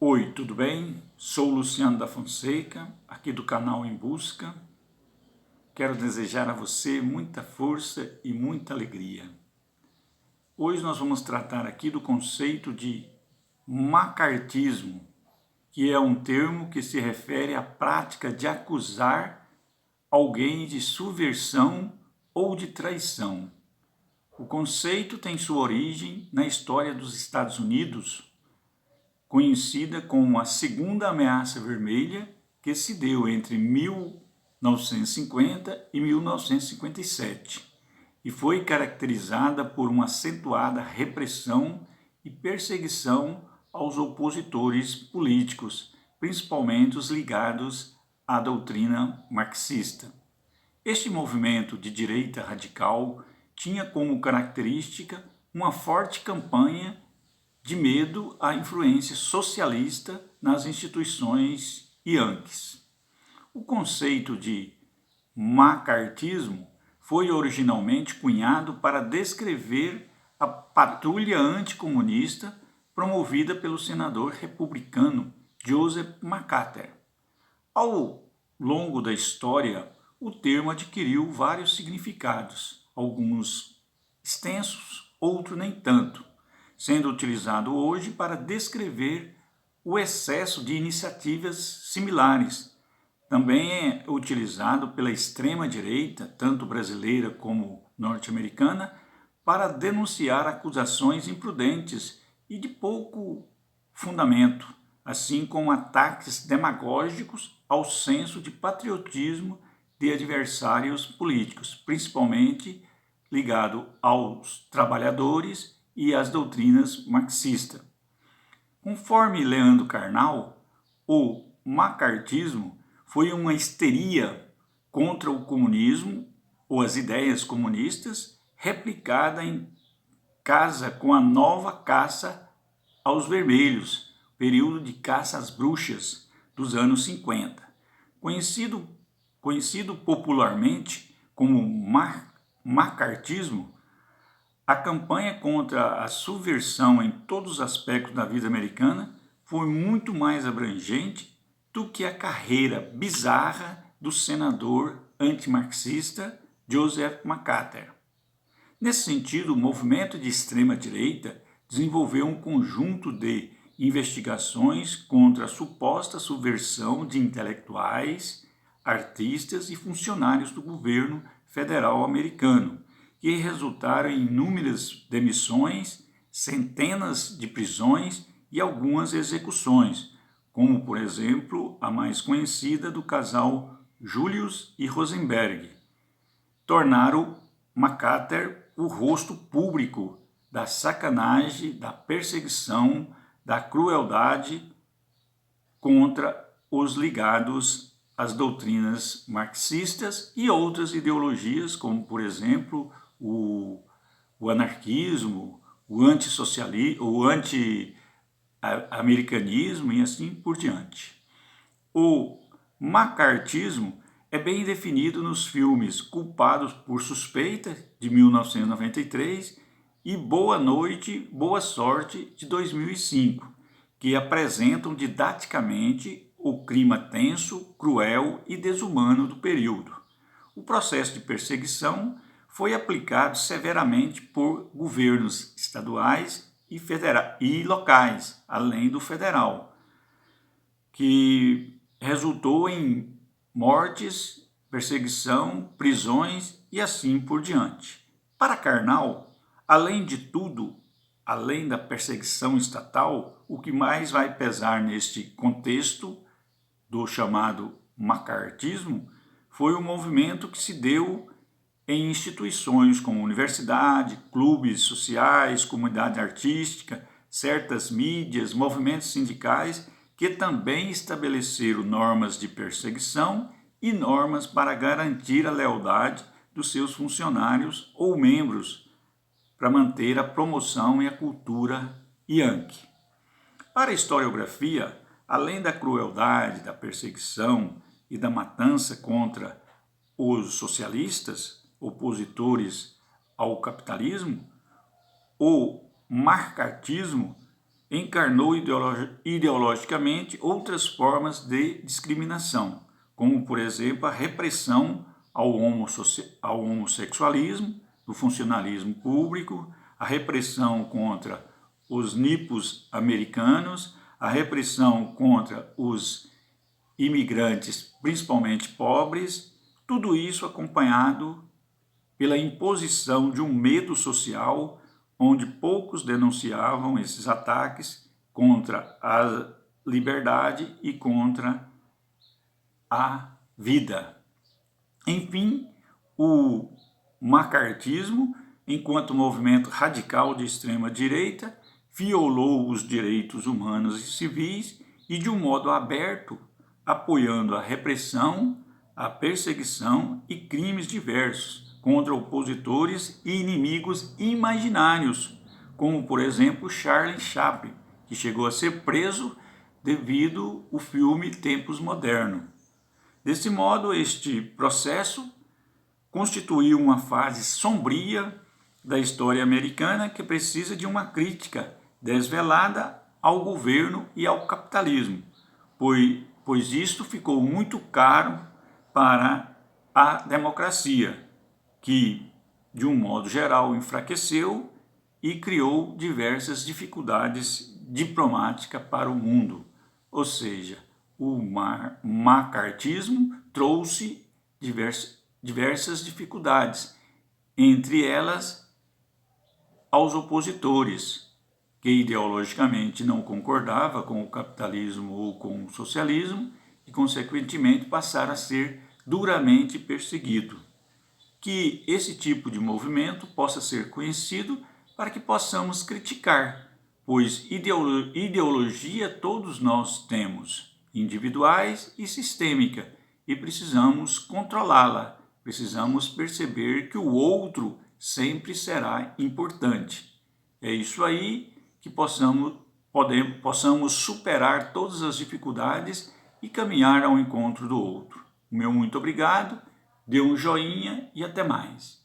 Oi, tudo bem? Sou Luciano da Fonseca, aqui do canal Em Busca. Quero desejar a você muita força e muita alegria. Hoje nós vamos tratar aqui do conceito de macartismo, que é um termo que se refere à prática de acusar alguém de subversão ou de traição. O conceito tem sua origem na história dos Estados Unidos, conhecida como a Segunda Ameaça Vermelha, que se deu entre 1950 e 1957 e foi caracterizada por uma acentuada repressão e perseguição aos opositores políticos, principalmente os ligados à doutrina marxista. Este movimento de direita radical tinha como característica uma forte campanha de medo à influência socialista nas instituições yankees. O conceito de macartismo foi originalmente cunhado para descrever a patrulha anticomunista promovida pelo senador republicano Joseph McCarthy. Ao longo da história, o termo adquiriu vários significados, alguns extensos, outros nem tanto, sendo utilizado hoje para descrever o excesso de iniciativas similares. Também é utilizado pela extrema-direita, tanto brasileira como norte-americana, para denunciar acusações imprudentes e de pouco fundamento, assim como ataques demagógicos ao senso de patriotismo de adversários políticos, principalmente ligado aos trabalhadores e às doutrinas marxistas. Conforme Leandro Carnal, o macartismo foi uma histeria contra o comunismo ou as ideias comunistas, replicada em casa com a nova caça aos vermelhos, período de caça às bruxas dos anos 50. Conhecido popularmente como macartismo, a campanha contra a subversão em todos os aspectos da vida americana foi muito mais abrangente do que a carreira bizarra do senador antimarxista Joseph McCarthy. Nesse sentido, o movimento de extrema-direita desenvolveu um conjunto de investigações contra a suposta subversão de intelectuais, artistas e funcionários do governo federal americano, que resultaram em inúmeras demissões, centenas de prisões e algumas execuções, como, por exemplo, a mais conhecida do casal Julius e Rosenberg. Tornaram McCarthy o rosto público da sacanagem, da perseguição, da crueldade contra os ligados às doutrinas marxistas e outras ideologias, como, por exemplo, o anarquismo, o antissocialismo, o anti-americanismo e assim por diante. O macartismo é bem definido nos filmes Culpados por Suspeita, de 1993, e Boa Noite, Boa Sorte, de 2005, que apresentam didaticamente o clima tenso, cruel e desumano do período. O processo de perseguição foi aplicado severamente por governos estaduais e locais, além do federal, que resultou em mortes, perseguição, prisões e assim por diante. Para Karnal, além de tudo, além da perseguição estatal, o que mais vai pesar neste contexto do chamado macartismo foi o movimento que se deu em instituições como universidade, clubes sociais, comunidade artística, certas mídias, movimentos sindicais, que também estabeleceram normas de perseguição e normas para garantir a lealdade dos seus funcionários ou membros para manter a promoção e a cultura yankee. Para a historiografia, além da crueldade, da perseguição e da matança contra os socialistas, opositores ao capitalismo, o macartismo encarnou ideologicamente outras formas de discriminação, como, por exemplo, a repressão ao homossexualismo, do funcionalismo público, a repressão contra os nipos americanos, a repressão contra os imigrantes, principalmente pobres, tudo isso acompanhado pela imposição de um medo social, onde poucos denunciavam esses ataques contra a liberdade e contra a vida. Enfim, o macartismo, enquanto movimento radical de extrema-direita, violou os direitos humanos e civis e, de um modo aberto, apoiando a repressão, a perseguição e crimes diversos contra opositores e inimigos imaginários, como, por exemplo, Charlie Chaplin, que chegou a ser preso devido ao filme Tempos Modernos. Desse modo, este processo constituiu uma fase sombria da história americana que precisa de uma crítica desvelada ao governo e ao capitalismo, pois isto ficou muito caro para a democracia, que, de um modo geral, enfraqueceu e criou diversas dificuldades diplomáticas para o mundo. Ou seja, o macartismo trouxe diversas dificuldades, entre elas aos opositores, que ideologicamente não concordava com o capitalismo ou com o socialismo e, consequentemente, passaram a ser duramente perseguidos. Que esse tipo de movimento possa ser conhecido para que possamos criticar, pois ideologia todos nós temos, individuais e sistêmica, e precisamos controlá-la, precisamos perceber que o outro sempre será importante. É isso aí que possamos superar todas as dificuldades e caminhar ao encontro do outro. O meu muito obrigado, dê um joinha e até mais.